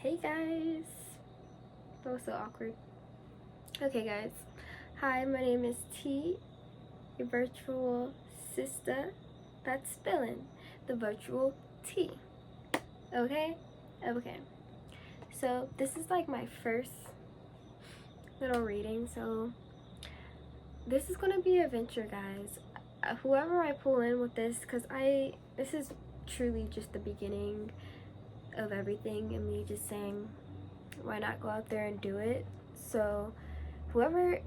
Hey guys, that was so awkward. Okay guys, hi, my name is T, your virtual sister that's spilling the virtual tea. Okay? Okay. So this is like my first little reading, so this is gonna be a venture, guys. Whoever I pull in with this, because this is truly just the beginning of everything and me just saying why not go out there and do it. So whoever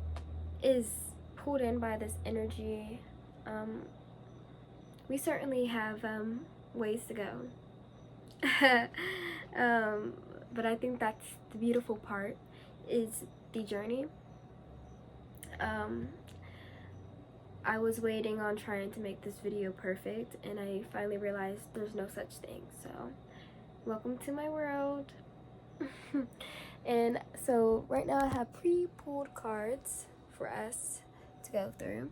is pulled in by this energy, we certainly have ways to go. But I think that's the beautiful part, is the journey. I was waiting on trying to make this video perfect, and I finally realized there's no such thing. So welcome to my world. And so right now I have pre-pulled cards for us to go through.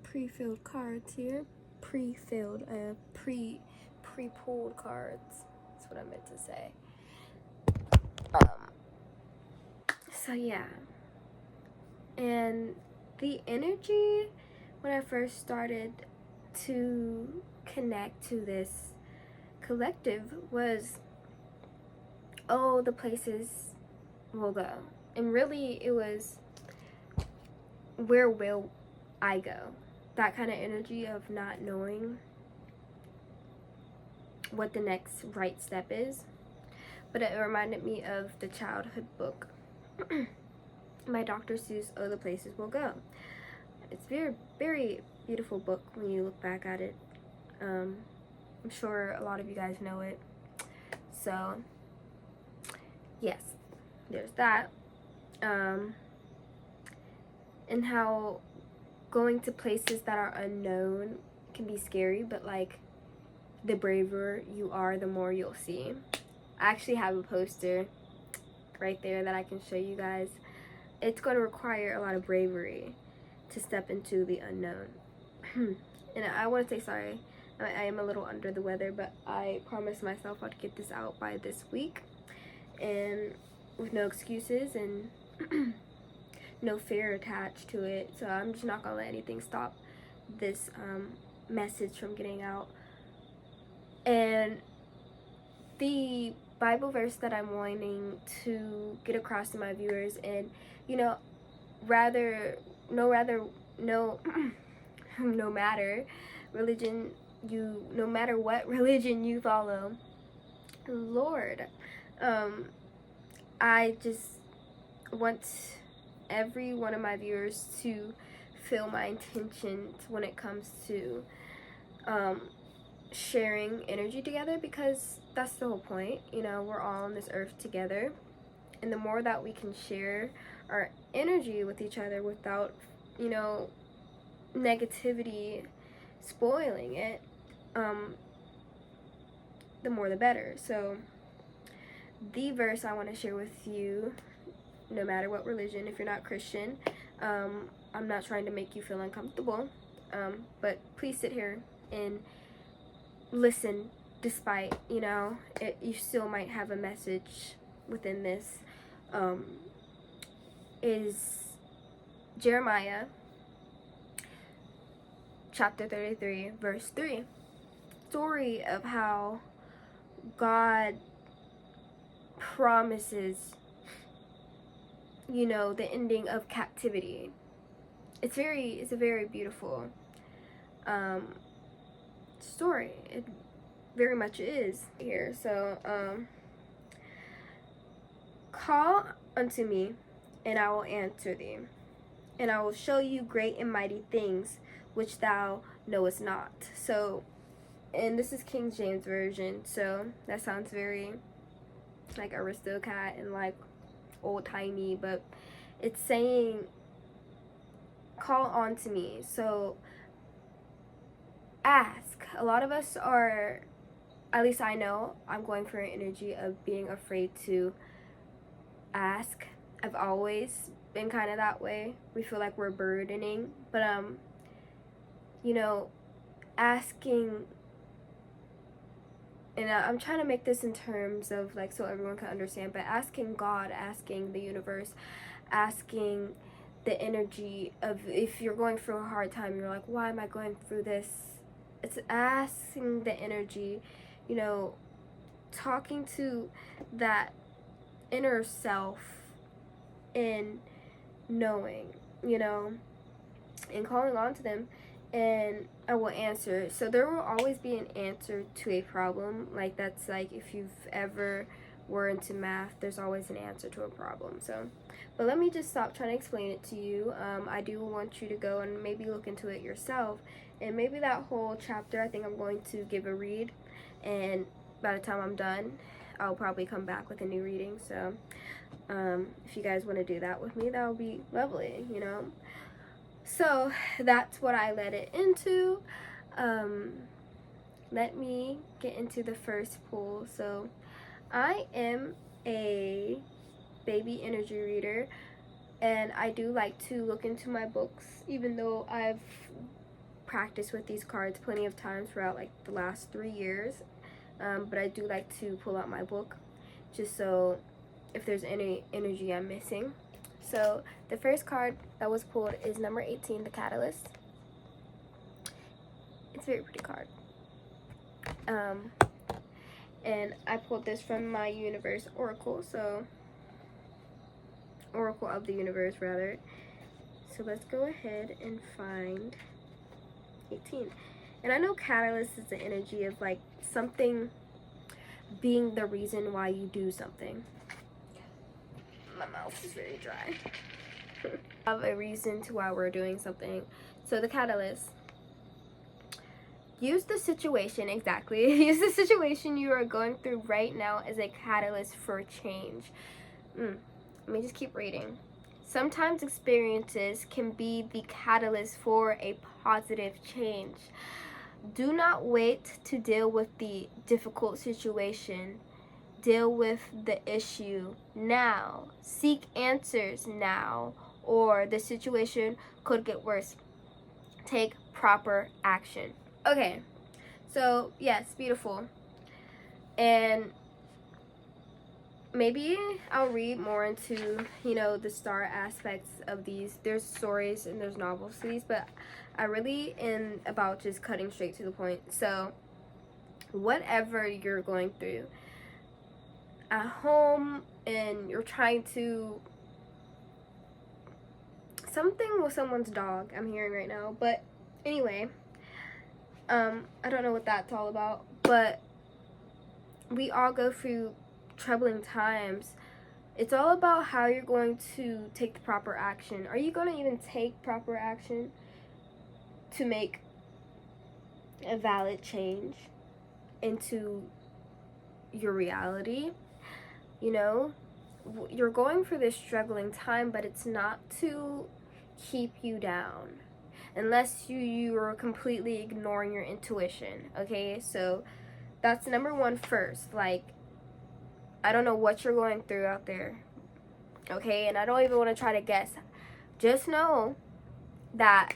Pre-filled cards here. Pre-filled, pre-pulled cards. That's what I meant to say. So yeah. And the energy when I first started to connect to this collective was, oh, the places will go. And really it was, where will I go? That kind of energy of not knowing what the next right step is. But it reminded me of the childhood book by Dr. Seuss, Oh, the Places Will Go. It's very, very beautiful book when you look back at it. I'm sure a lot of you guys know it. So yes, there's that. And how going to places that are unknown can be scary, but like, the braver you are, the more you'll see. I actually have a poster right there that I can show you guys. It's going to require a lot of bravery to step into the unknown. And I want to say sorry, I am a little under the weather, but I promised myself I'd get this out by this week, and with no excuses and no fear attached to it. So I'm just not gonna let anything stop this message from getting out. And the Bible verse that I'm wanting to get across to my viewers, and no matter religion no matter what religion you follow, Lord, I just want every one of my viewers to feel my intentions when it comes to sharing energy together, because that's the whole point. We're all on this earth together, and the more that we can share our energy with each other without negativity spoiling it, the more the better. So the verse I want to share with you, no matter what religion, if you're not Christian, I'm not trying to make you feel uncomfortable, but please sit here and listen, despite you still might have a message within this. Is Jeremiah chapter 33 verse 3. Story of how God promises the ending of captivity. It's a very beautiful story. It very much is here. So call unto me, and I will answer thee, and I will show you great and mighty things which thou knowest not. So, and this is King James Version, so that sounds very like aristocrat and like old-timey, but it's saying call on to me. So ask. A lot of us are, at least I know, I'm going for an energy of being afraid to ask. I've always been kind of that way. We feel like we're burdening, but asking and I'm trying to make this in terms of like so everyone can understand, but asking God, asking the universe, asking the energy of, if you're going through a hard time, you're like, why am I going through this? It's asking the energy, you know, talking to that inner self and knowing, you know, and calling on to them, and I will answer. So there will always be an answer to a problem. Like, that's like if you've ever were into math, there's always an answer to a problem. So, but let me just stop trying to explain it to you. I do want you to go and maybe look into it yourself, and maybe that whole chapter, I think I'm going to give a read, and by the time I'm done, I'll probably come back with a new reading. So if you guys want to do that with me, that would be lovely, you know. So that's what I led it into. Let me get into the first pull. So I am a baby energy reader, and I do like to look into my books, even though I've practiced with these cards plenty of times throughout like the last 3 years. But I do like to pull out my book just so if there's any energy I'm missing. So the first card that was pulled is number 18, the Catalyst. It's a very pretty card. And I pulled this from my universe oracle, so oracle of the universe rather. So let's go ahead and find 18. And I know Catalyst is the energy of like something being the reason why you do something. My mouth is very dry. Have a reason to why we're doing something. So the Catalyst. Use the situation, exactly. Use the situation you are going through right now as a catalyst for change. Let me just keep reading. Sometimes experiences can be the catalyst for a positive change. Do not wait to deal with the difficult situation. Deal with the issue now. Seek answers now, or the situation could get worse. Take proper action. Okay, so yes, beautiful. And maybe I'll read more into, you know, the star aspects of these. There's stories and there's novels to these, but I really am about just cutting straight to the point. So whatever you're going through at home, and you're trying to, something with someone's dog I'm hearing right now, but anyway, I don't know what that's all about, but we all go through troubling times. It's all about how you're going to take the proper action. Are you going to even take proper action to make a valid change into your reality? You know, you're going through this struggling time, but it's not to keep you down. Unless you are completely ignoring your intuition, okay? So that's number one first. Like, I don't know what you're going through out there, okay? And I don't even want to try to guess. Just know that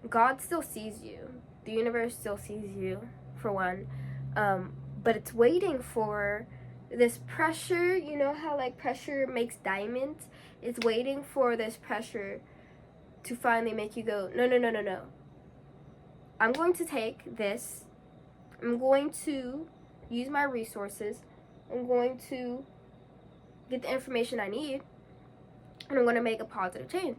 God still sees you. The universe still sees you, for one. But it's waiting for this pressure. You know how like pressure makes diamonds? It's waiting for this pressure to finally make you go, no, no, no, no, no. I'm going to take this. I'm going to use my resources. I'm going to get the information I need. And I'm going to make a positive change.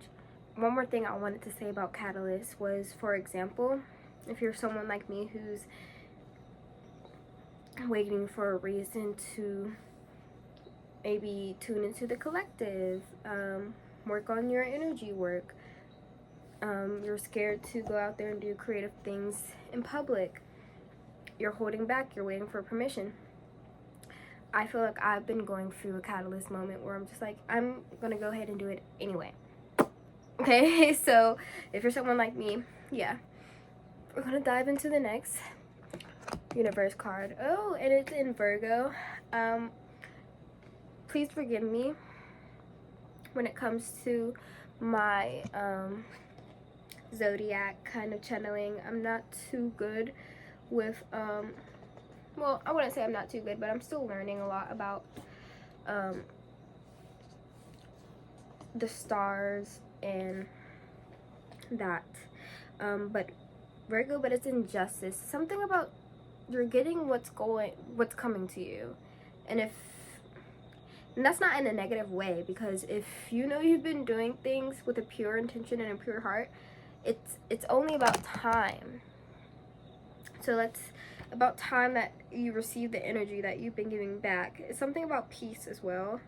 One more thing I wanted to say about Catalyst was, for example, if you're someone like me who's waiting for a reason to maybe tune into the collective, work on your energy work, you're scared to go out there and do creative things in public, you're holding back, you're waiting for permission. I feel like I've been going through a catalyst moment where I'm just like, I'm gonna go ahead and do it anyway. Okay, so if you're someone like me, yeah, we're gonna dive into the next universe card. Oh, and it's in Virgo. Please forgive me when it comes to my zodiac kind of channeling. I'm not too good with well, I wouldn't say I'm not too good, but I'm still learning a lot about the stars and that. But Virgo, but it's injustice. Something about you're getting what's coming to you. And that's not in a negative way, because if you know you've been doing things with a pure intention and a pure heart, it's only about time. So that's about time that you receive the energy that you've been giving back. It's something about peace as well.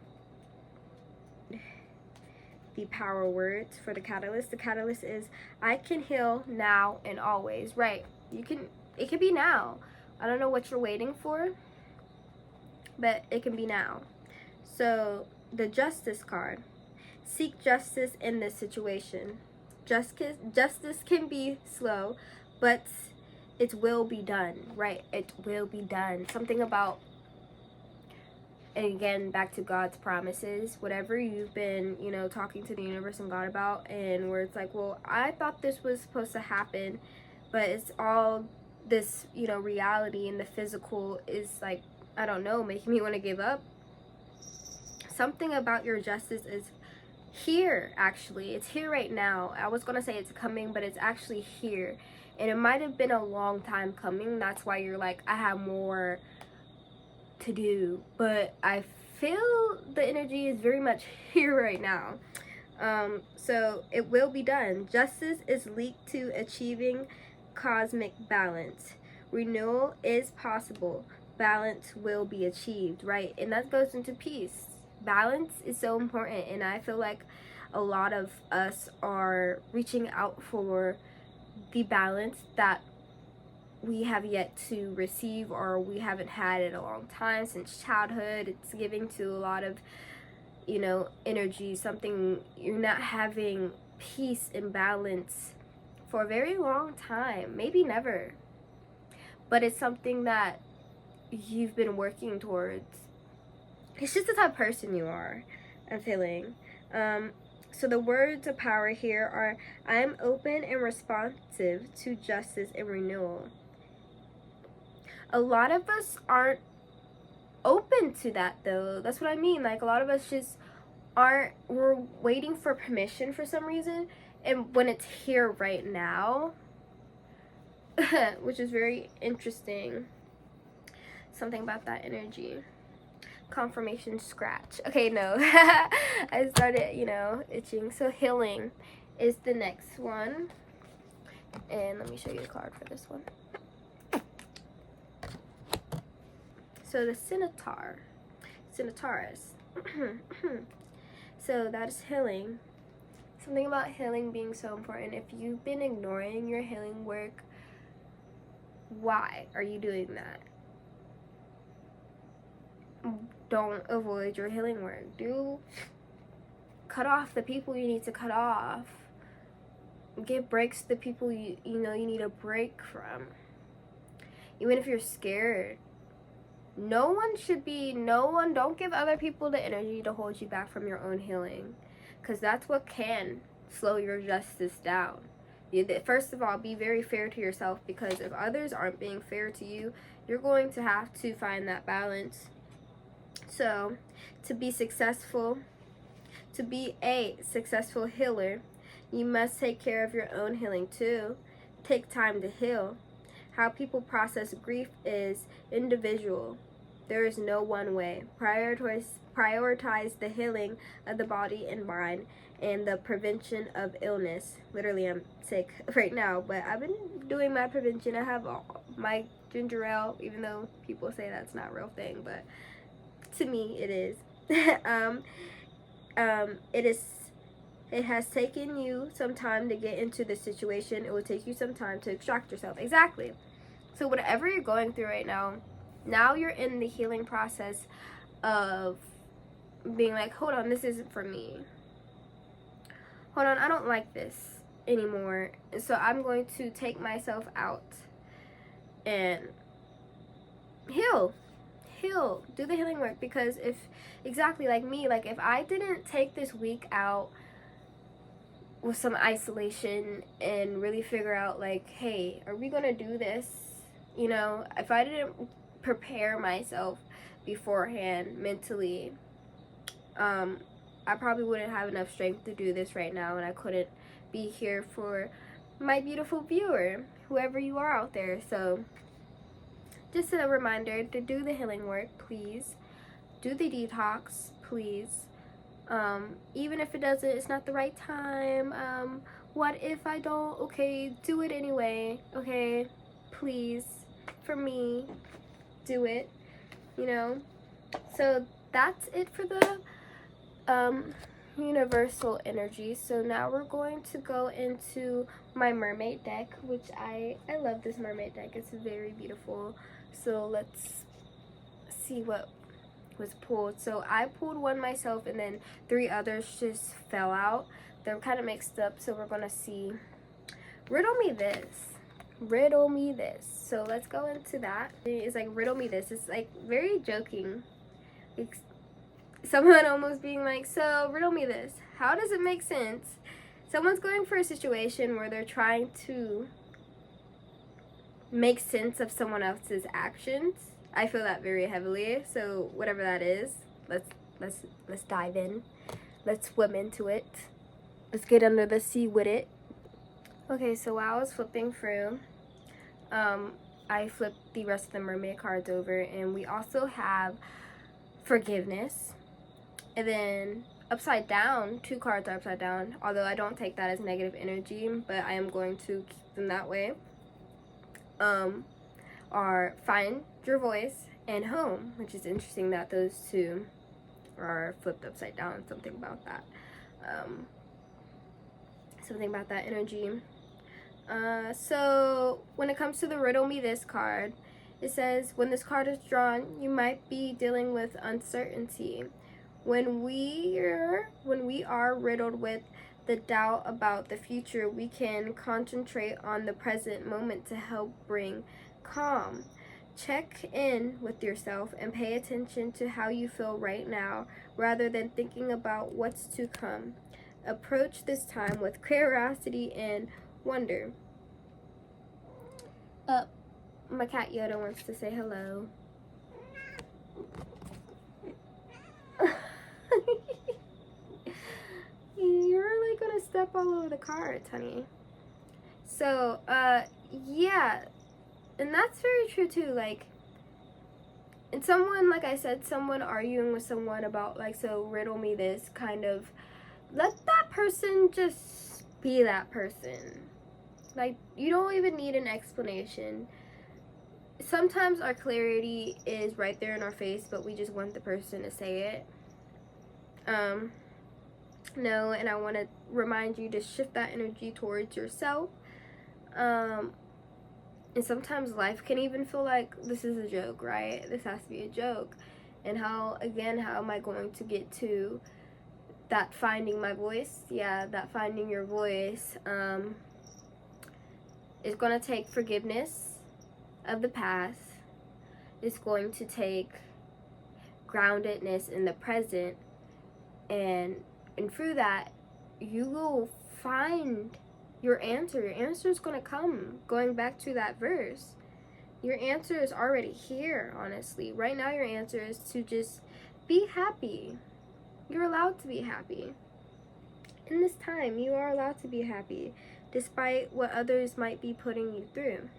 The power words for the catalyst. The catalyst is, I can heal now and always. Right. It can be now. I don't know what you're waiting for, but it can be now. So the justice card. Seek justice in this situation. Justice can be slow, but it will be done, right? It will be done. Something about, and again, back to God's promises, whatever you've been, talking to the universe and God about, and where it's like, well, I thought this was supposed to happen, but it's all this, reality, and the physical is like, I don't know, making me want to give up. Something about your justice is here, actually. It's here right now. I was going to say it's coming, but it's actually here. And it might have been a long time coming. That's why you're like, I have more to do. But I feel the energy is very much here right now. So it will be done. Justice is linked to achieving cosmic balance. Renewal is possible. Balance will be achieved, right? And that goes into peace. Balance is so important, and I feel like a lot of us are reaching out for the balance that we have yet to receive, or we haven't had in a long time, since childhood. It's giving to a lot of energy, something you're not having peace and balance for a very long time, maybe never, but it's something that you've been working towards. It's just the type of person you are, I'm feeling. So the words of power here are, I am open and responsive to justice and renewal. A lot of us aren't open to that, though. That's what I mean. Like, a lot of us just we're waiting for permission for some reason. And when it's here right now, which is very interesting. Something about that energy. Confirmation scratch. Okay, no. I started, itching. So healing is the next one. And let me show you the card for this one. So the Centaurus. So that's healing. Something about healing being so important. If you've been ignoring your healing work, why are you doing that? Don't avoid your healing work. Cut off the people you need to cut off. Give breaks to the people you need a break from. Even if you're scared. Don't give other people the energy to hold you back from your own healing. Because that's what can slow your justice down. First of all, be very fair to yourself, because if others aren't being fair to you, you're going to have to find that balance. So, to be a successful healer, you must take care of your own healing too. Take time to heal. How people process grief is individual. There is no one way. Prioritize the healing of the body and mind and the prevention of illness. Literally, I'm sick right now, but I've been doing my prevention. I have my ginger ale, even though people say that's not a real thing, but to me it is. It has taken you some time to get into the situation. It will take you some time to extract yourself. Exactly. So whatever you're going through right now you're in the healing process of being like, hold on, this isn't for me. Hold on, I don't like this anymore. So I'm going to take myself out and heal. Do the healing work. Because if I didn't take this week out with some isolation and really figure out, like, hey, are we gonna do this? If I didn't prepare myself beforehand mentally, I probably wouldn't have enough strength to do this right now, and I couldn't be here for my beautiful viewer, whoever you are out there. So just a reminder to do the healing work, please. Do the detox, please. Even if it's not the right time. What if I don't? Okay, do it anyway. Okay, please, for me, do it. You know. So that's it for the universal energy. So now we're going to go into my mermaid deck, which I love this mermaid deck. It's very beautiful. So let's see what was pulled. So I pulled one myself, and then 3 others just fell out. They're kind of mixed up, so we're gonna see. Riddle me this. Riddle me this. So let's go into that. It's like, riddle me this. It's like very joking. It's someone almost being like, so riddle me this. How does it make sense? Someone's going for a situation where they're trying to make sense of someone else's actions. I feel that very heavily. So whatever that is, let's dive in. Let's swim into it. Let's get under the sea with it. Okay, so while I was flipping through, I flipped the rest of the mermaid cards over, and we also have forgiveness. And then upside down, 2 cards are upside down, although I don't take that as negative energy, but I am going to keep them that way. Are find your voice and home, which is interesting that those 2 are flipped upside down. Something about that. Something about that energy. So when it comes to the riddle me this card, it says, when this card is drawn, you might be dealing with uncertainty. When we are riddled with the doubt about the future, we can concentrate on the present moment to help bring calm. Check in with yourself and pay attention to how you feel right now rather than thinking about what's to come. Approach this time with curiosity and wonder. My cat Yoda wants to say hello. You're like gonna step all over the cards, honey. So, yeah. And that's very true too. Like, and someone, like I said, someone arguing with someone about, like, so riddle me this, kind of, let that person just be that person. Like, you don't even need an explanation. Sometimes our clarity is right there in our face, but we just want the person to say it. No, and I want to remind you to shift that energy towards yourself. And sometimes life can even feel like this is a joke, right? This has to be a joke. And how am I going to get to that finding my voice? Yeah, that finding your voice is going to take forgiveness of the past. It's going to take groundedness in the present. And through that, you will find your answer. Your answer is going to come. Going back to that verse, your answer is already here, honestly. Right now, your answer is to just be happy. You're allowed to be happy. In this time, you are allowed to be happy, despite what others might be putting you through.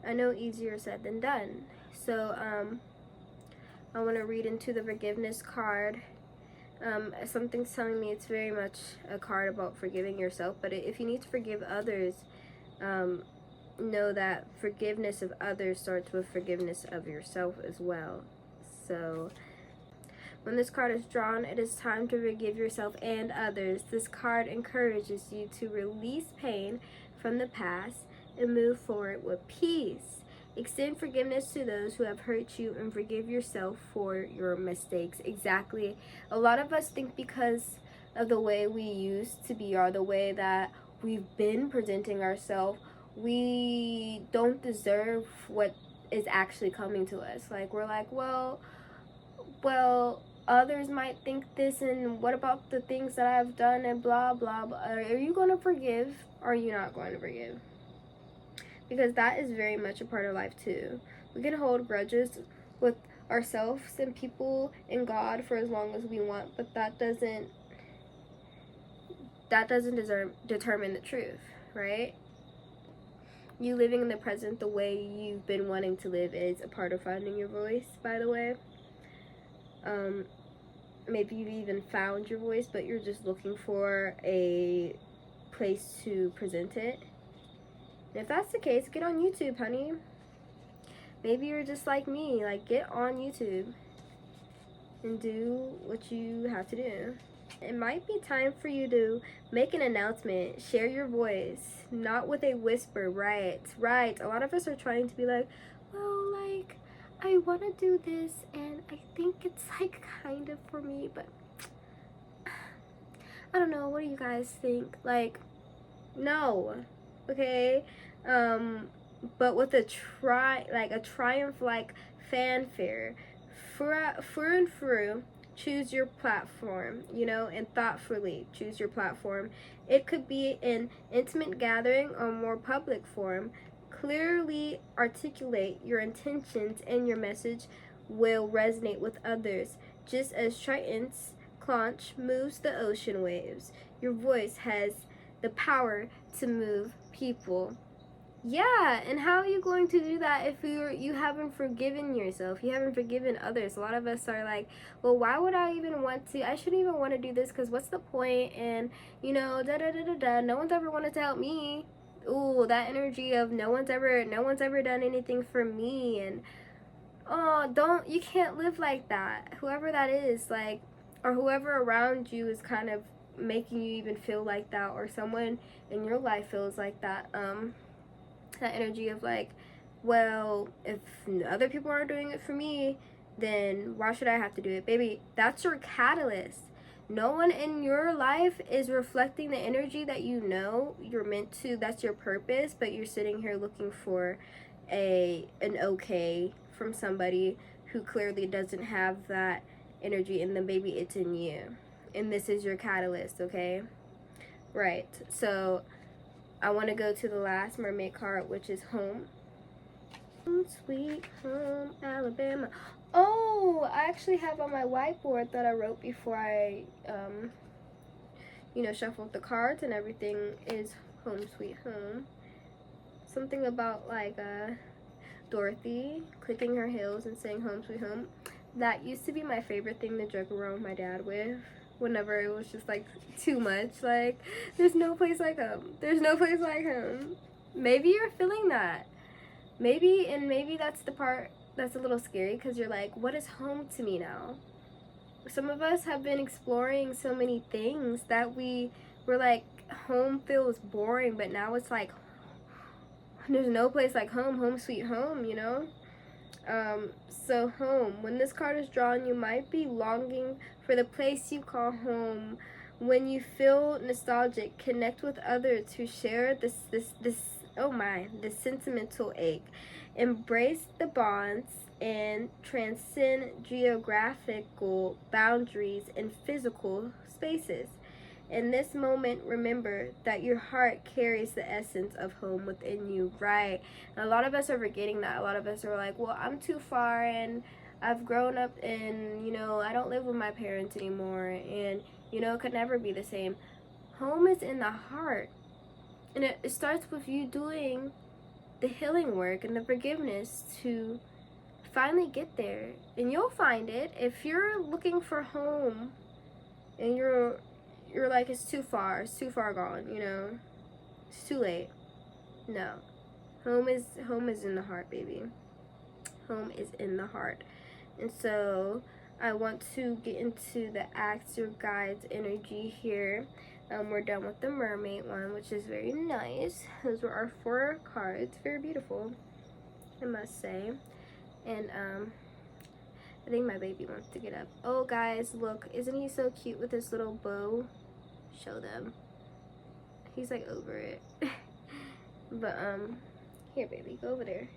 I know easier said than done. So, I want to read into the forgiveness card. Something's telling me it's very much a card about forgiving yourself, but if you need to forgive others, know that forgiveness of others starts with forgiveness of yourself as well. So when this card is drawn, it is time to forgive yourself and others. This card encourages you to release pain from the past and move forward with peace. Extend forgiveness to those who have hurt you and forgive yourself for your mistakes. Exactly. A lot of us think because of the way we used to be or the way that we've been presenting ourselves, we don't deserve what is actually coming to us. Like, we're like, well, others might think this, and what about the things that I've done, and blah, blah, blah. Are you going to forgive, or are you not going to forgive? Because that is very much a part of life too. We can hold grudges with ourselves and people and God for as long as we want, but that doesn't determine the truth, right? You living in the present the way you've been wanting to live is a part of finding your voice, by the way. Maybe you've even found your voice, but you're just looking for a place to present it. And if that's the case, get on YouTube, honey. Maybe you're just like me, like get on YouTube and do what you have to do. It might be time for you to make an announcement, share your voice, not with a whisper, right? A lot of us are trying to be like, well, like, I want to do this and I think it's like kind of for me, but I don't know, what do you guys think? Like, no, okay? But with a triumph like fanfare, through and through, choose your platform, and thoughtfully choose your platform. It could be an intimate gathering or more public forum. Clearly articulate your intentions, and your message will resonate with others. Just as Triton's conch moves the ocean waves, your voice has the power to move people. Yeah, and how are you going to do that if you haven't forgiven yourself? You haven't forgiven others. A lot of us are like, well, why would I even want to? I shouldn't even want to do this because what's the point? And, da da da da da. No one's ever wanted to help me. Ooh, that energy of no one's ever done anything for me. And, you can't live like that. Whoever that is, like, or whoever around you is kind of making you even feel like that, or someone in your life feels like that, that energy of like, well, if other people aren't doing it for me, then why should I have to do it? Baby, that's your catalyst. No one in your life is reflecting the energy that you're meant to. That's your purpose, but you're sitting here looking for an okay from somebody who clearly doesn't have that energy, and then baby, it's in you. And this is your catalyst, okay? Right. So I want to go to the last mermaid card, which is home. Sweet home, Alabama. Oh, I actually have on my whiteboard that I wrote before I, shuffled the cards and everything is home, sweet home. Something about like Dorothy clicking her heels and saying home, sweet home. That used to be my favorite thing to joke around with my dad with. Whenever it was just like too much, like there's no place like home, there's no place like home. Maybe you're feeling that, maybe that's the part that's a little scary, because you're like, what is home to me now? Some of us have been exploring so many things that we're like, home feels boring, but now it's like there's no place like home, home sweet home, so home, when this card is drawn, you might be longing for the place you call home. When you feel nostalgic, connect with others who share this sentimental ache. Embrace the bonds and transcend geographical boundaries and physical spaces. In this moment, remember that your heart carries the essence of home within you, right? And a lot of us are forgetting that. A lot of us are like, well, I'm too far and I've grown up and, I don't live with my parents anymore, and, it could never be the same. Home is in the heart. And it starts with you doing the healing work and the forgiveness to finally get there. And you'll find it. If you're looking for home and you're like, it's too far gone, it's too late. No, home is in the heart, baby. Home is in the heart. And so I want to get into the Ask Your Guides energy here. We're done with the mermaid one, which is very nice. Those were our 4 cards, very beautiful, I must say. And I think my baby wants to get up. Oh guys, look, isn't he so cute with his little bow? Show them. He's like over it. But here baby, go over there.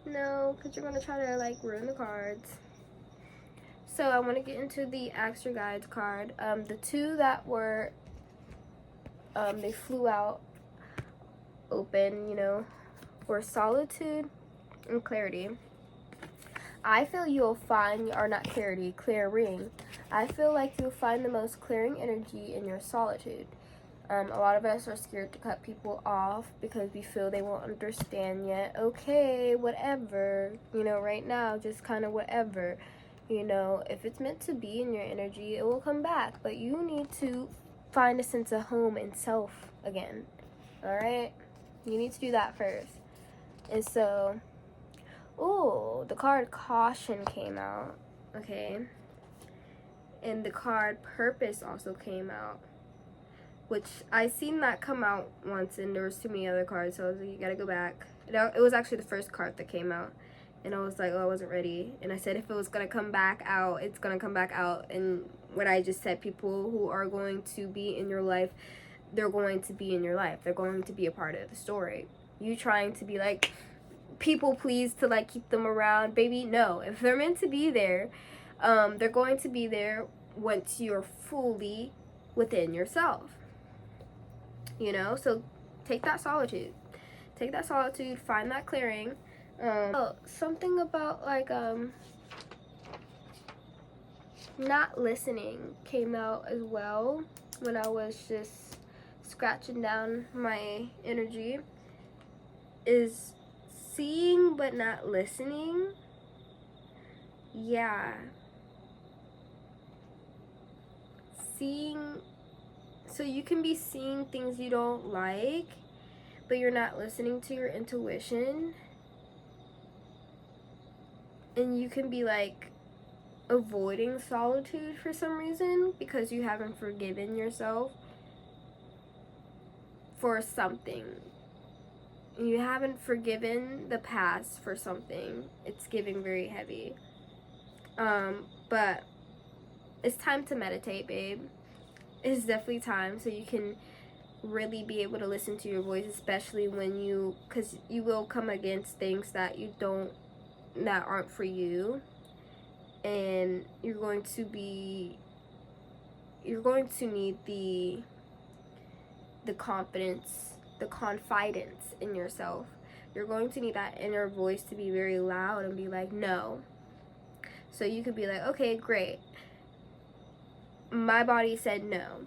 No, because you're gonna try to like ruin the cards. So I want to get into the Ask Your Guides card. The 2 that were they flew out open, were solitude and clarity. I feel you'll find, or not clarity, clearing. I feel like you'll find the most clearing energy in your solitude. A lot of us are scared to cut people off because we feel they won't understand yet. Okay, whatever. Right now, just kind of whatever. If it's meant to be in your energy, it will come back. But you need to find a sense of home and self again. Alright? You need to do that first. And so, the card Caution came out. Okay. And the card Purpose also came out. Which I seen that come out once, and there was too many other cards, so I was like, you gotta go back. It was actually the first card that came out, and I was like, I wasn't ready. And I said if it was gonna come back out, it's gonna come back out. And what I just said, people who are going to be in your life, they're going to be in your life. They're going to be a part of the story. You trying to be like people please to like keep them around, baby, no. If they're meant to be there, they're going to be there once you're fully within yourself. So take that solitude, find that clearing. Something about like not listening came out as well when I was just scratching down my energy. Is seeing but not listening. Yeah, seeing. So you can be seeing things you don't like, but you're not listening to your intuition. And you can be like avoiding solitude for some reason because you haven't forgiven yourself for something. You haven't forgiven the past for something. It's giving very heavy. But it's time to meditate, babe. It's definitely time, so you can really be able to listen to your voice, especially when because you will come against things that aren't for you, and you're going to need the confidence, the confidence in yourself. You're going to need that inner voice to be very loud and be like, no. So you could be like, okay, great. My body said no.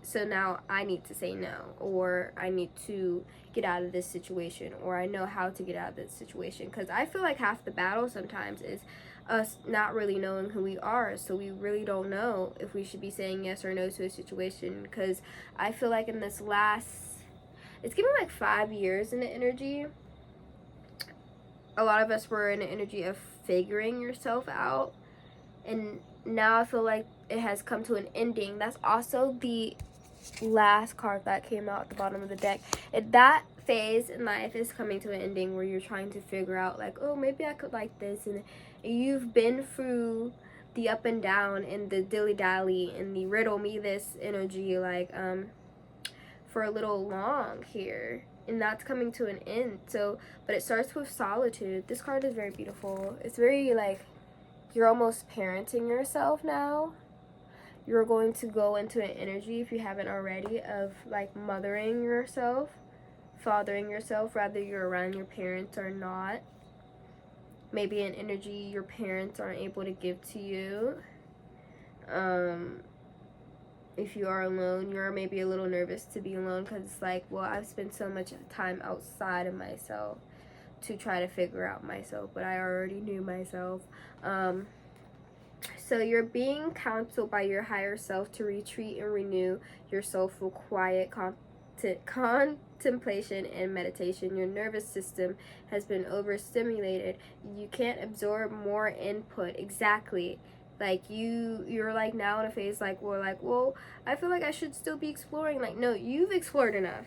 So now I need to say no, or I need to get out of this situation, or I know how to get out of this situation. Because I feel like half the battle sometimes is us not really knowing who we are. So we really don't know if we should be saying yes or no to a situation. Because I feel like in this it's given like 5 years in the energy. A lot of us were in the energy of figuring yourself out. And now I feel like it has come to an ending. That's also the last card that came out at the bottom of the deck. That phase in life is coming to an ending where you're trying to figure out like, oh, maybe I could like this. And you've been through the up and down and the dilly-dally and the riddle me this energy like for a little long here. And that's coming to an end. So, but it starts with solitude. This card is very beautiful. It's very like you're almost parenting yourself now. You're going to go into an energy, if you haven't already, of like mothering yourself, fathering yourself, whether you're around your parents or not. Maybe an energy your parents aren't able to give to you. If you are alone, you're maybe a little nervous to be alone because it's like, well, I've spent so much time outside of myself to try to figure out myself, but I already knew myself. So you're being counseled by your higher self to retreat and renew yourself for quiet contemplation and meditation. Your nervous system has been overstimulated. You can't absorb more input. Exactly. Like you're like now in a phase like, well, I feel like I should still be exploring. Like, no, you've explored enough.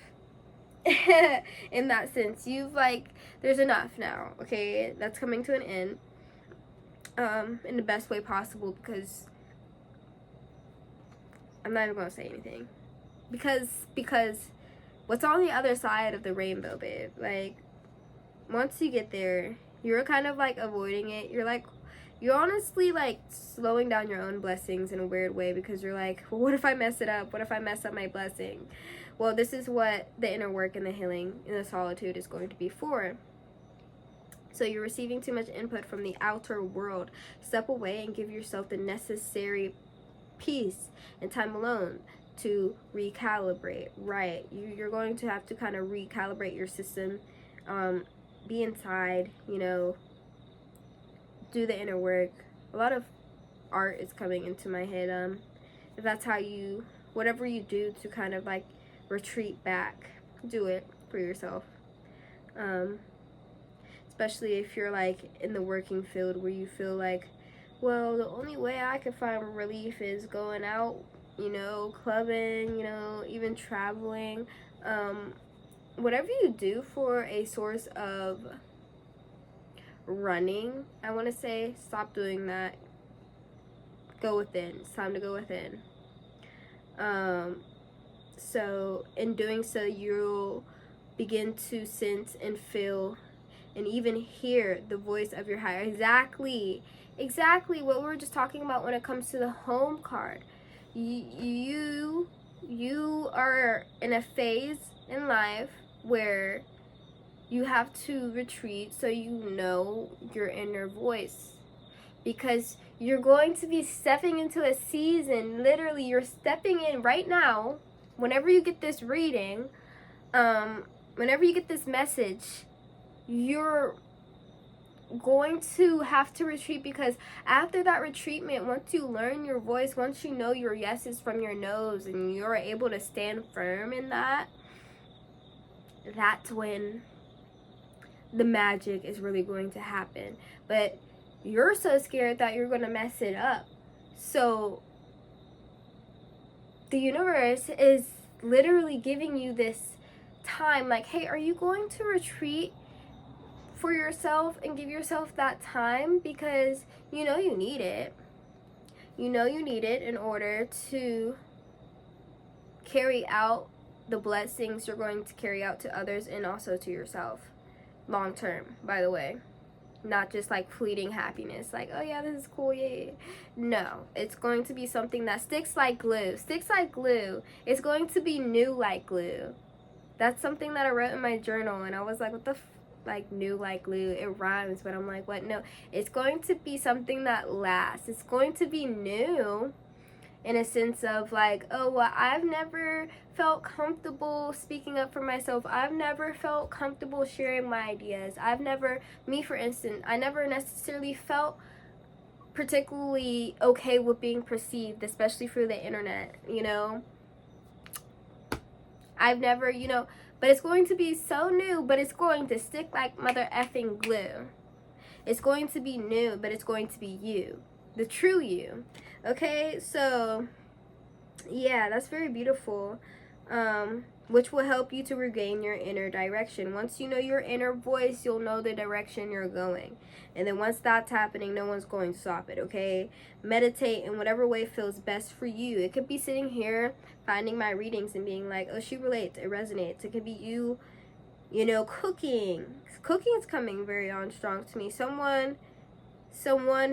In that sense, there's enough now. Okay, that's coming to an end. In the best way possible, because I'm not even gonna say anything, because what's on the other side of the rainbow, babe? Like, once you get there, you're kind of like avoiding it. You're honestly like slowing down your own blessings in a weird way, because you're like, well, what if I mess it up? What if I mess up my blessing? Well, this is what the inner work and the healing and the solitude is going to be for. So you're receiving too much input from the outer world. Step away and give yourself the necessary peace and time alone to recalibrate. Right, you're going to have to kind of recalibrate your system. Be inside, you know, do the inner work. A lot of art is coming into my head. If that's how you, whatever you do to kind of like retreat back, do it for yourself. Especially if you're like in the working field where you feel like, well, the only way I can find relief is going out, you know, clubbing, you know, even traveling. Whatever you do for a source of running, I want to say, stop doing that. Go within. It's time to go within. So in doing so, you'll begin to sense and feel and even hear the voice of your higher. Exactly what we were just talking about when it comes to the home card. You are in a phase in life where you have to retreat so you know your inner voice, because you're going to be stepping into a season. Literally, you're stepping in right now. Whenever you get this reading, whenever you get this message, you're going to have to retreat, because after that retreatment, once you learn your voice, once you know your yeses from your no's and you're able to stand firm in that, that's when the magic is really going to happen. But you're so scared that you're going to mess it up. So the universe is literally giving you this time, like, hey, are you going to retreat for yourself and give yourself that time? Because you know you need it. You know you need it in order to carry out the blessings you're going to carry out to others and also to yourself. Long term, by the way. Not just like fleeting happiness, like, oh yeah, this is cool, yeah. No, it's going to be something that sticks like glue. Sticks like glue. It's going to be new like glue. That's something that I wrote in my journal, and I was like, what the like new like glue? It rhymes, but I'm like, what? No, it's going to be something that lasts. It's going to be new in a sense of like, oh, well, I've never felt comfortable speaking up for myself. I've never felt comfortable sharing my ideas. Me for instance, I never necessarily felt particularly okay with being perceived, especially through the internet, you know. I've never, you know, but it's going to be so new, but it's going to stick like mother effing glue. It's going to be new, but it's going to be you, the true you. Okay, so yeah, that's very beautiful, which will help you to regain your inner direction. Once you know your inner voice, you'll know the direction you're going, and then once that's happening, no one's going to stop it. Okay, meditate in whatever way feels best for you. It could be sitting here finding my readings and being like, oh, she relates, it resonates. It could be you know, cooking is coming very on strong to me. Someone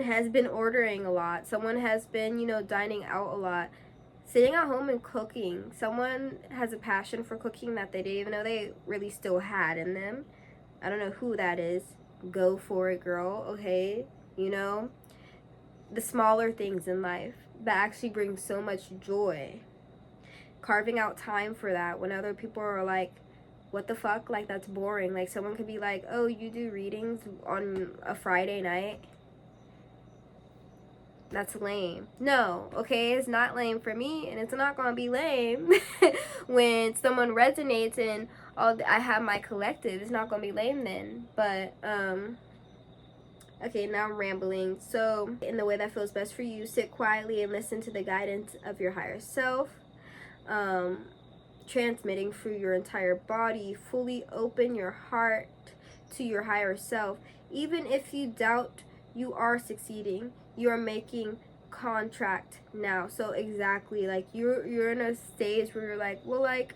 has been ordering a lot. Someone has been, you know, dining out a lot. Sitting at home and cooking. Someone has a passion for cooking that they didn't even know they really still had in them. I don't know who that is. Go for it, girl. Okay? You know? The smaller things in life that actually bring so much joy. Carving out time for that when other people are like, what the fuck? Like, that's boring. Like, someone could be like, oh, you do readings on a Friday night? That's lame. No, okay, it's not lame for me, and it's not gonna be lame when someone resonates and I have my collective. It's not gonna be lame then. But okay, now I'm rambling. So in the way that feels best for you, sit quietly and listen to the guidance of your higher self, transmitting through your entire body. Fully open your heart to your higher self. Even if you doubt you are succeeding, you are making contract now. So exactly, like, you're in a stage where you're like, well, like,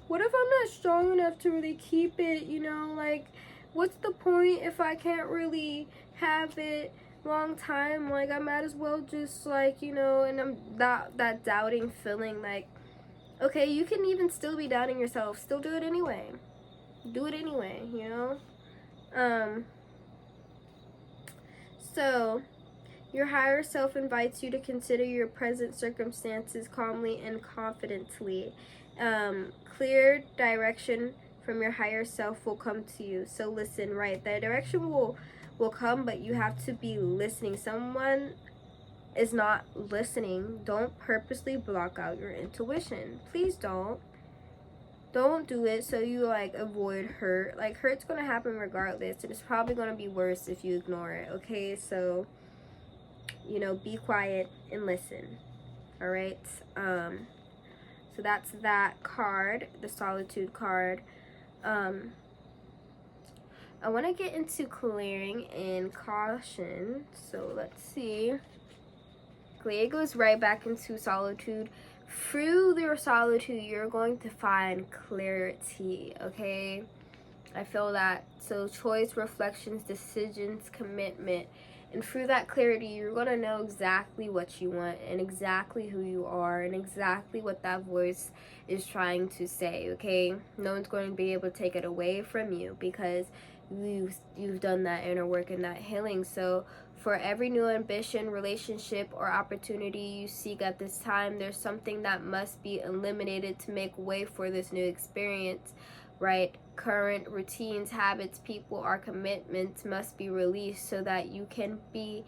what if I'm not strong enough to really keep it, you know? Like, what's the point if I can't really have it long time? Like, I might as well just, like, you know. And I'm that doubting feeling, like, okay, you can even still be doubting yourself, still do it anyway, you know. So, your higher self invites you to consider your present circumstances calmly and confidently. Clear direction from your higher self will come to you. So listen, right? The direction will come, but you have to be listening. Someone is not listening. Don't purposely block out your intuition. Please don't. Don't do it so you like avoid hurt. Like, hurt's gonna happen regardless, and it's probably gonna be worse if you ignore it. Okay, so be quiet and listen. All right. So that's that card, the solitude card. I want to get into clearing and caution. So let's see. It goes right back into solitude. Through your solitude, you're going to find clarity, okay? I feel that. So choice, reflections, decisions, commitment. And through that clarity, you're going to know exactly what you want and exactly who you are and exactly what that voice is trying to say, okay? No one's going to be able to take it away from you because you've done that inner work and that healing. So for every new ambition, relationship, or opportunity you seek at this time, there's something that must be eliminated to make way for this new experience, right? Current routines, habits, people, or commitments must be released so that you can be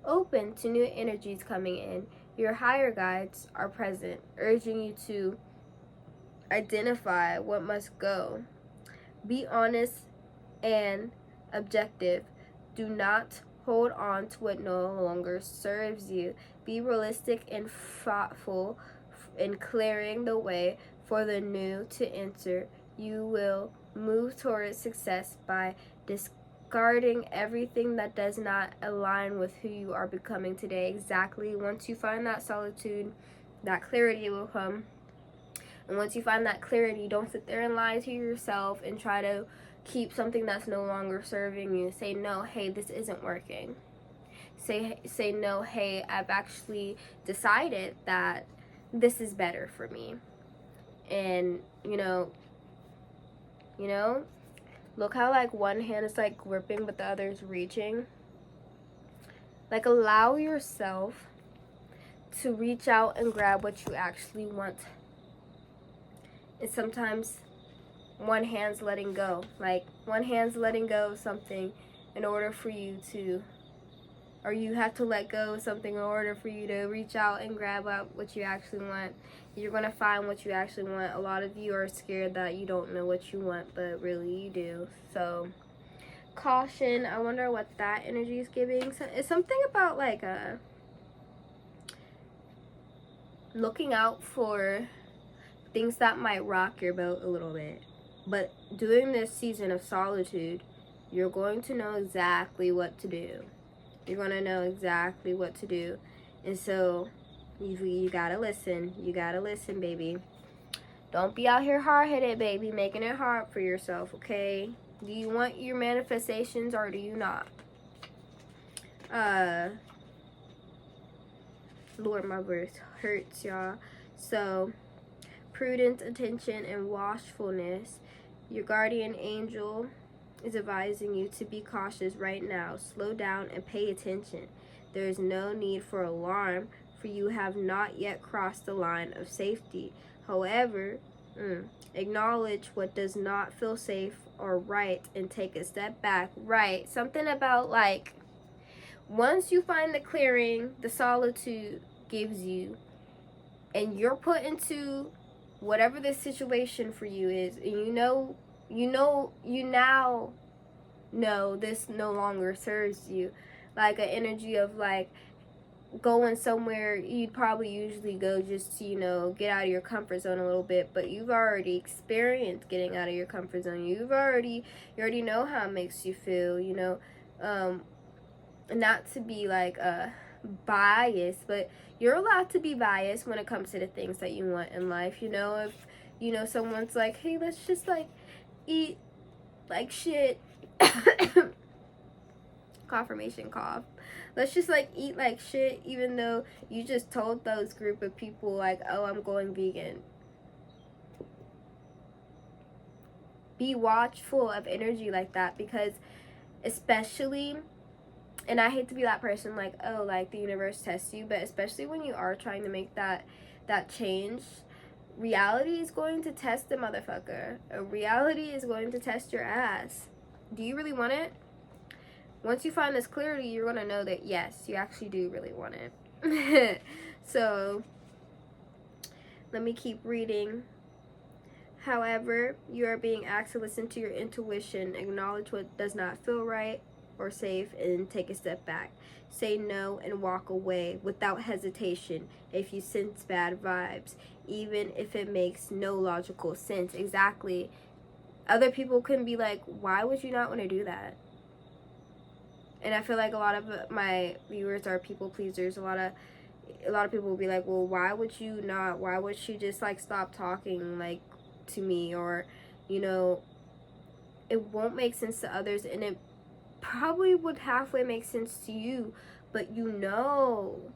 open to new energies coming in. Your higher guides are present, urging you to identify what must go. Be honest and objective. Do not hold on to what no longer serves you. Be realistic and thoughtful in clearing the way for the new to enter. You will move towards success by discarding everything that does not align with who you are becoming today. Exactly. Once you find that solitude, that clarity will come. And once you find that clarity, don't sit there and lie to yourself and try to keep something that's no longer serving you. Say no, hey, this isn't working. Say no, hey, I've actually decided that this is better for me. And look how like one hand is like gripping but the other is reaching. Like, allow yourself to reach out and grab what you actually want. And sometimes one hand's letting go. Like, one hand's letting go of something in order for you to, or you have to let go of something in order for you to reach out and grab up what you actually want. You're going to find what you actually want. A lot of you are scared that you don't know what you want, but really you do. So, caution. I wonder what that energy is giving. So, it's something about like looking out for things that might rock your boat a little bit. But during this season of solitude, you're going to know exactly what to do. You're going to know exactly what to do. And so you got to listen. You got to listen, baby. Don't be out here hard-headed, baby, making it hard for yourself, okay? Do you want your manifestations or do you not? Lord, my voice hurts, y'all. So, prudence, attention, and watchfulness. Your guardian angel is advising you to be cautious right now. Slow down and pay attention. There is no need for alarm, for you have not yet crossed the line of safety. However, acknowledge what does not feel safe or right and take a step back. Right. Something about like, once you find the clearing, the solitude gives you, and you're put into whatever the situation for you is, and you now know this no longer serves you. Like an energy of like going somewhere you'd probably usually go just to, get out of your comfort zone a little bit, but you've already experienced getting out of your comfort zone. You already know how it makes you feel, not to be like biased, but you're allowed to be biased when it comes to the things that you want in life. If someone's like, hey, let's just like eat like shit. Confirmation cough. Let's just like eat like shit, even though you just told those group of people like, oh, I'm going vegan. Be watchful of energy like that, because especially And I hate to be that person, like, oh, like, the universe tests you, but especially when you are trying to make that change, reality is going to test the motherfucker. Reality is going to test your ass. Do you really want it? Once you find this clarity, you're going to know that, yes, you actually do really want it. So, let me keep reading. However, you are being asked to listen to your intuition, acknowledge what does not feel right or safe, and take a step back. Say no and walk away without hesitation if you sense bad vibes, even if it makes no logical sense. Exactly. Other people can be like, why would you not want to do that? And I feel like a lot of my viewers are people pleasers. A lot of people will be like, well, why would she just like stop talking like to me? Or, you know, it won't make sense to others, and it probably would halfway make sense to you, but listen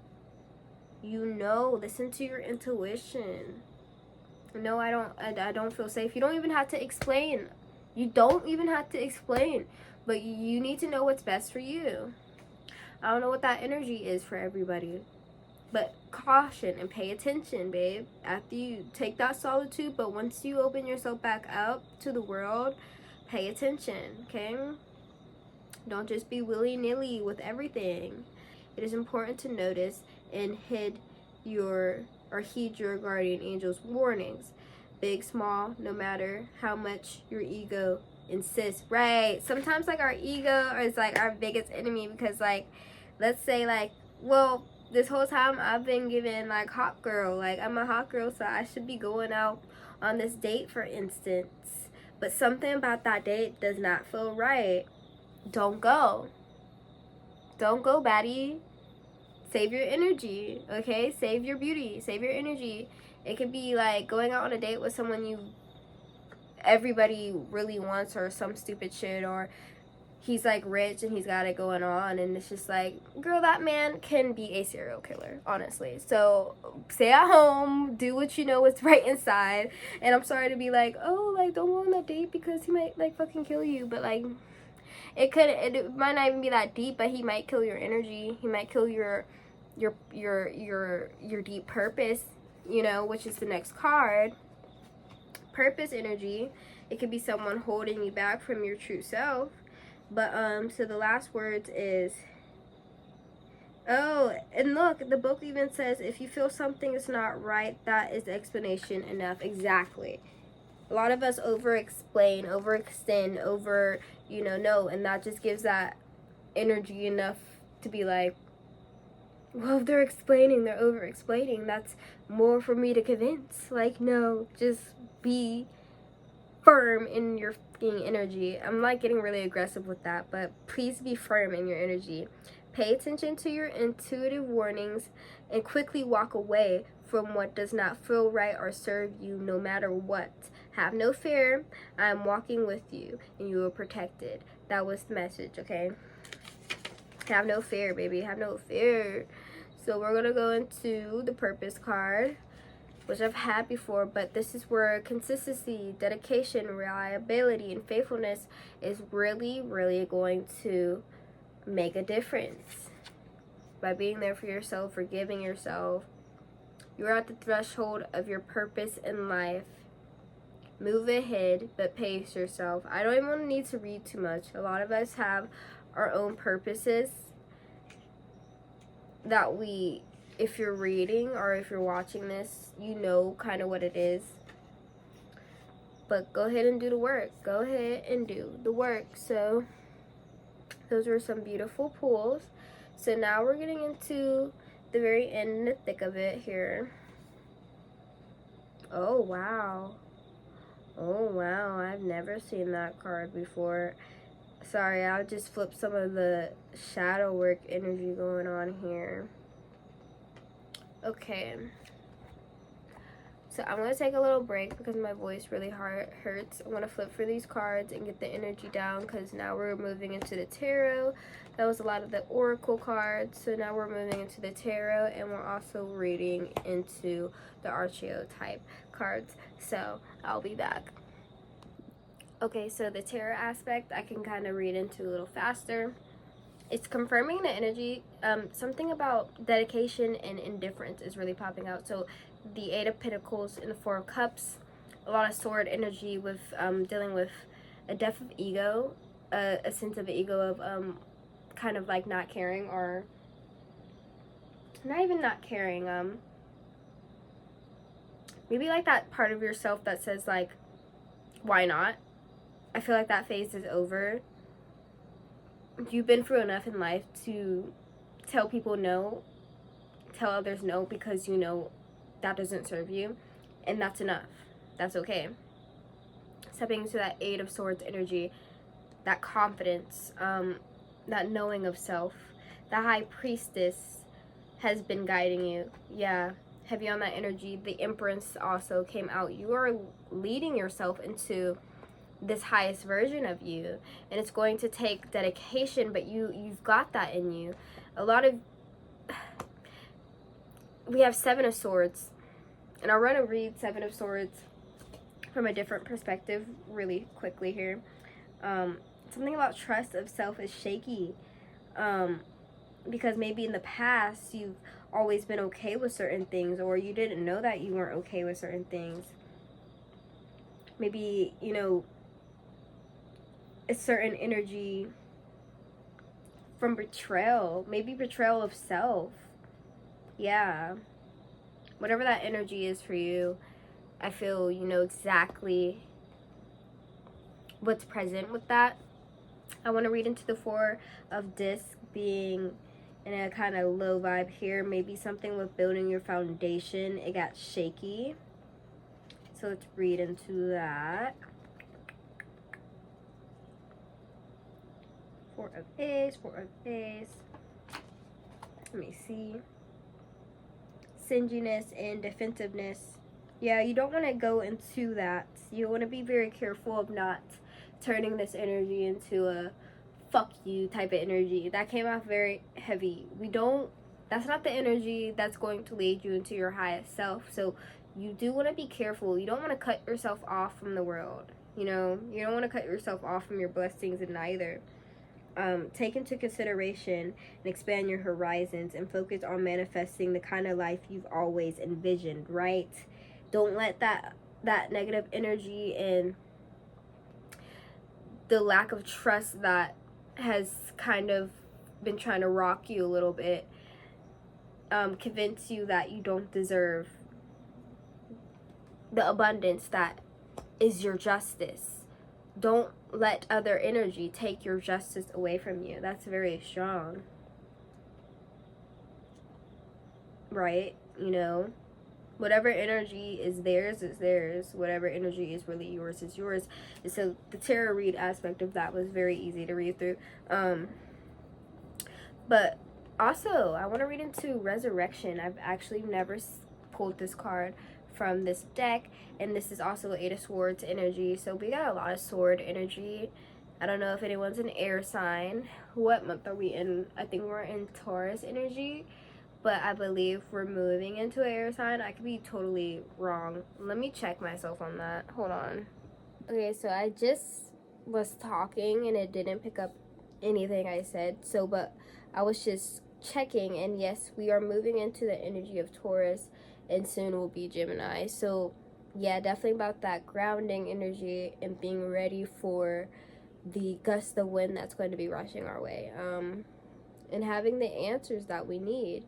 to your intuition. No, I don't feel safe. You don't even have to explain. But you need to know what's best for you. I don't know what that energy is for everybody, but caution and pay attention, babe. After you take that solitude, but once you open yourself back up to the world, pay attention, okay? Don't just be willy-nilly with everything. It is important to notice and heed your guardian angel's warnings. Big, small, no matter how much your ego insists. Right. Sometimes like our ego is like our biggest enemy, because like, let's say like, well, this whole time I've been given like hot girl. Like, I'm a hot girl, so I should be going out on this date, for instance. But something about that date does not feel right. Don't go. Don't go, baddie. Save your energy, okay? Save your beauty. Save your energy. It could be like going out on a date with someone everybody really wants, or some stupid shit, or he's like rich and he's got it going on, and it's just like, girl, that man can be a serial killer, honestly. So stay at home, do what you know is right inside. And I'm sorry to be like, oh, like, don't go on that date because he might like fucking kill you, but like, it might not even be that deep, but he might kill your energy. He might kill your deep purpose, you know, which is the next card. Purpose energy. It could be someone holding you back from your true self. But so the last words is, oh, and look, the book even says, if you feel something is not right, that is explanation enough. Exactly. A lot of us over-explain, overextend, no, and that just gives that energy enough to be like, well, if they're explaining, they're over-explaining. That's more for me to convince. Like, no, just be firm in your fucking energy. I'm like getting really aggressive with that, but please be firm in your energy. Pay attention to your intuitive warnings and quickly walk away from what does not feel right or serve you, no matter what. Have no fear. I'm walking with you and you are protected. That was the message, okay? Have no fear, baby. Have no fear. So we're going to go into the purpose card, which I've had before, but this is where consistency, dedication, reliability, and faithfulness is really, really going to make a difference. By being there for yourself, forgiving yourself. You're at the threshold of your purpose in life. Move ahead, but pace yourself. I don't even need to read too much. A lot of us have our own purposes that if you're reading or if you're watching this, you know kind of what it is. But go ahead and do the work. Go ahead and do the work. So those were some beautiful pulls. So now we're getting into the very end, the thick of it here. Oh, wow. Oh, wow. I've never seen that card before. Sorry, I'll just flip some of the shadow work energy going on here. Okay. So I'm going to take a little break because my voice really hurts. I'm going to flip for these cards and get the energy down, because now we're moving into the tarot. That was a lot of the oracle cards. So now we're moving into the tarot, and we're also reading into the archetype cards. So I'll be back. Okay, so the tarot aspect I can kind of read into a little faster. it's confirming the energy. Something about dedication and indifference is really popping out. So the Eight of Pentacles and the Four of Cups, a lot of sword energy with dealing with a death of ego, a sense of ego of kind of like not caring, or not even not caring, maybe like that part of yourself that says like, why not? I feel like that phase is over. You've been through enough in life to tell people no, tell others no, because you know that doesn't serve you, and that's enough. That's okay. Stepping into that Eight of Swords energy, that confidence, that knowing of self. The High Priestess has been guiding you. Yeah, heavy on that energy. The Empress also came out. You are leading yourself into this highest version of you, and it's going to take dedication, but you've got that in you. A lot of, we have Seven of Swords, and I'll run and read Seven of Swords from a different perspective really quickly here. Something about trust of self is shaky, because maybe in the past you've always been okay with certain things, or you didn't know that you weren't okay with certain things. Maybe, you know, a certain energy from betrayal, maybe betrayal of self. Yeah, whatever that energy is for you, I feel you know exactly what's present with that. I want to read into the Four of Discs, being in a kind of low vibe here. Maybe something with building your foundation. It got shaky. So let's read into that. Four of Ace, Four of Ace. Let me see. Stinginess and defensiveness. Yeah, you don't want to go into that. You want to be very careful of not turning this energy into a fuck you type of energy. That came off very heavy. That's not the energy that's going to lead you into your highest self. So you do want to be careful. You don't want to cut yourself off from the world. You know, you don't want to cut yourself off from your blessings, and neither. Take into consideration and expand your horizons and focus on manifesting the kind of life you've always envisioned, right? Don't let that negative energy and the lack of trust that has kind of been trying to rock you a little bit convince you that you don't deserve the abundance that is your justice. Don't let other energy take your justice away from you. That's very strong. Right? You know, whatever energy is theirs is theirs. Whatever energy is really yours is yours. And so the tarot read aspect of that was very easy to read through. But also, I want to read into Resurrection. I've actually never pulled this card from this deck, and this is also Eight of Swords energy, so we got a lot of sword energy. I don't know if anyone's an air sign. What month are we in? I think we're in Taurus energy, but I believe we're moving into an air sign. I could be totally wrong. Let me check myself on that. Hold on. Okay, so I just was talking and it didn't pick up anything I said, so but I was just checking, and yes, we are moving into the energy of Taurus, and soon will be Gemini. So yeah, definitely about that grounding energy and being ready for the gust of wind that's going to be rushing our way, and having the answers that we need.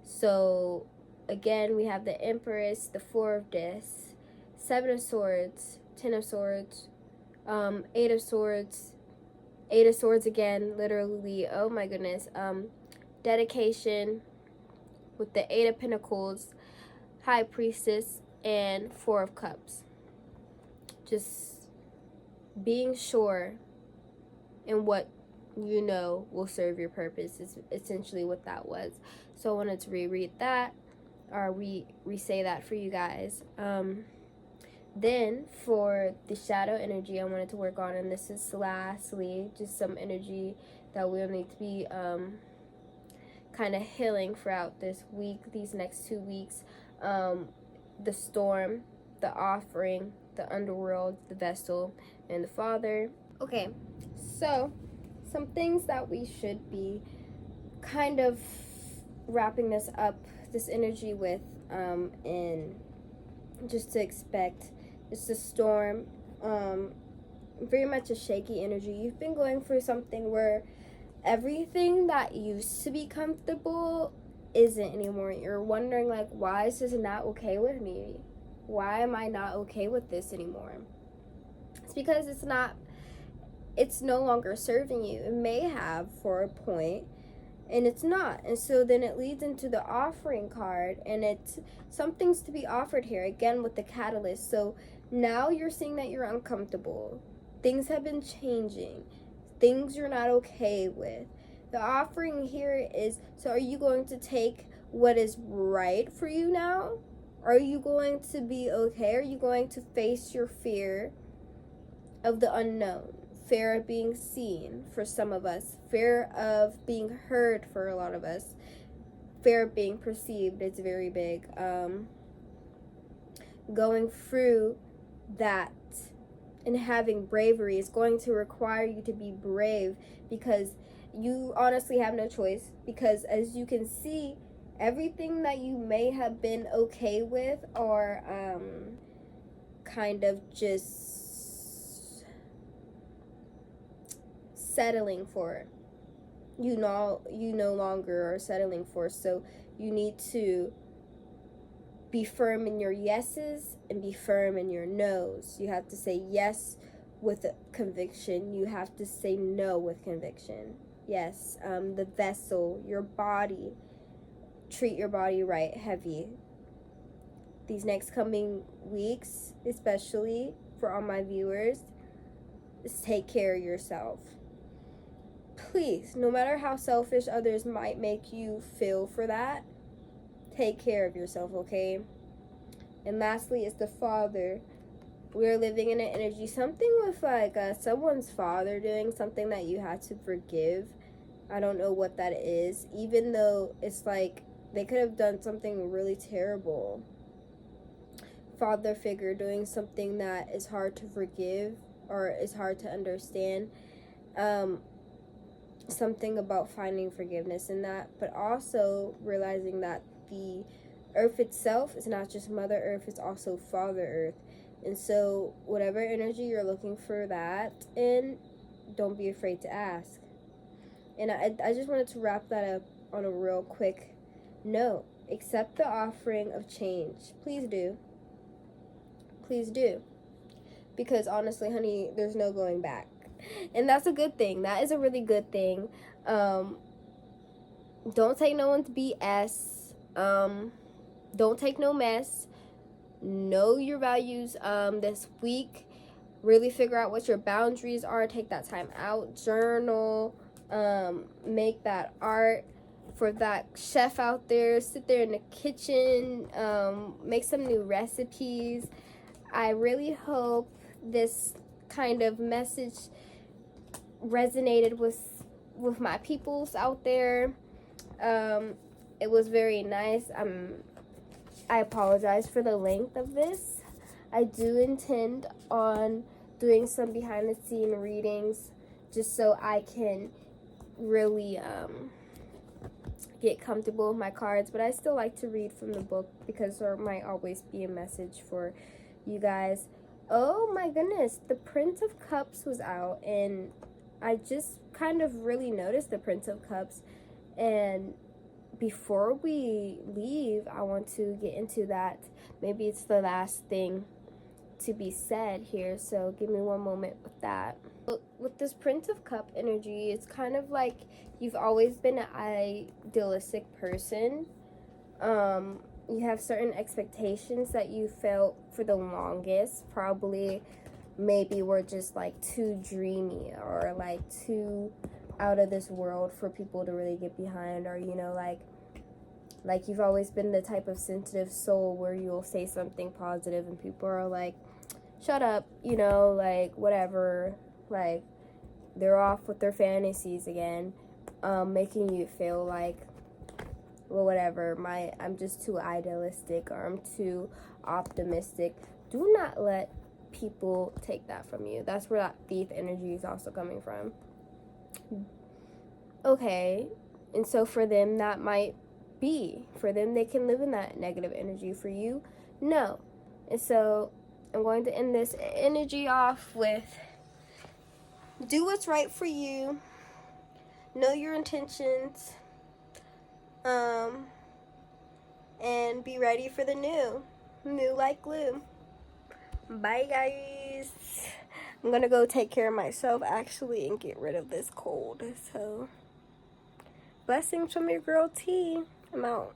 So again, we have the Empress, the Four of Discs, Seven of Swords, Ten of Swords, Eight of Swords, Eight of Swords again, literally, oh my goodness, dedication with the Eight of Pentacles, High Priestess, and Four of Cups. Just being sure in what you know will serve your purpose is essentially what that was. So I wanted to reread that, or re-say that for you guys. Then for the shadow energy I wanted to work on, and this is lastly just some energy that we'll need to be kind of healing throughout this week, these next 2 weeks. The storm, the offering, the underworld, the vessel, and the father. Okay, so some things that we should be kind of wrapping this energy with, and just to expect. It's a storm, very much a shaky energy. You've been going through something where everything that used to be comfortable isn't anymore. You're wondering, like, why is this not okay with me? Why am I not okay with this anymore? It's because it's no longer serving you. It may have for a point, and it's not. And so then it leads into the offering card, and it's something's to be offered here again with the catalyst. So now you're seeing that you're uncomfortable. Things have been changing. Things you're not okay with. The offering here is, so are you going to take what is right for you now? Are you going to be okay? Are you going to face your fear of the unknown? Fear of being seen for some of us. Fear of being heard for a lot of us. Fear of being perceived is very big. Going through that and having bravery is going to require you to be brave, because you honestly have no choice. Because as you can see, everything that you may have been okay with, or kind of just settling for, you no longer are settling for. So you need to be firm in your yeses and be firm in your nos. You have to say yes with conviction. You have to say no with conviction. Yes, the vessel, your body. Treat your body right, heavy. These next coming weeks, especially for all my viewers, is take care of yourself. Please, no matter how selfish others might make you feel for that, take care of yourself, okay? And lastly is the father. We're living in an energy, something with like someone's father doing something that you had to forgive. I don't know what that is, even though it's like they could have done something really terrible. Father figure doing something that is hard to forgive or is hard to understand. Something about finding forgiveness in that, but also realizing that the earth itself is not just Mother Earth, it's also Father Earth. And so whatever energy you're looking for that in, don't be afraid to ask. And I just wanted to wrap that up on a real quick note. Accept the offering of change. Please do. Please do. Because honestly, honey, there's no going back. And that's a good thing. That is a really good thing. Don't take no one's BS. Don't take no mess. Know your values this week. Really figure out what your boundaries are. Take that time out. Journal. Make that art. For that chef out there, sit there in the kitchen. Make some new recipes. I really hope this kind of message resonated with my peoples out there. It was very nice. I apologize for the length of this. I do intend on doing some behind the scene readings just so I can really get comfortable with my cards, but I still like to read from the book because there might always be a message for you guys. Oh my goodness, the Prince of Cups was out, and I just kind of really noticed the Prince of Cups. And before we leave, I want to get into that. Maybe it's the last thing to be said here, so give me one moment with that. With this Prince of Cup energy, it's kind of like you've always been an idealistic person. You have certain expectations that you felt for the longest, probably maybe were just like too dreamy or like too out of this world for people to really get behind, or you know, like you've always been the type of sensitive soul where you'll say something positive and people are like, shut up, you know, like whatever, like they're off with their fantasies again, making you feel like, well, whatever, I'm just too idealistic or I'm too optimistic. Do not let people take that from you. That's where that thief energy is also coming from. Okay, and so for them that might be, for them they can live in that negative energy. For you, no. And so I'm going to end this energy off with, do what's right for you, know your intentions, and be ready for the new like glue. Bye guys. I'm gonna go take care of myself actually and get rid of this cold. So blessings from your girl T. I'm out.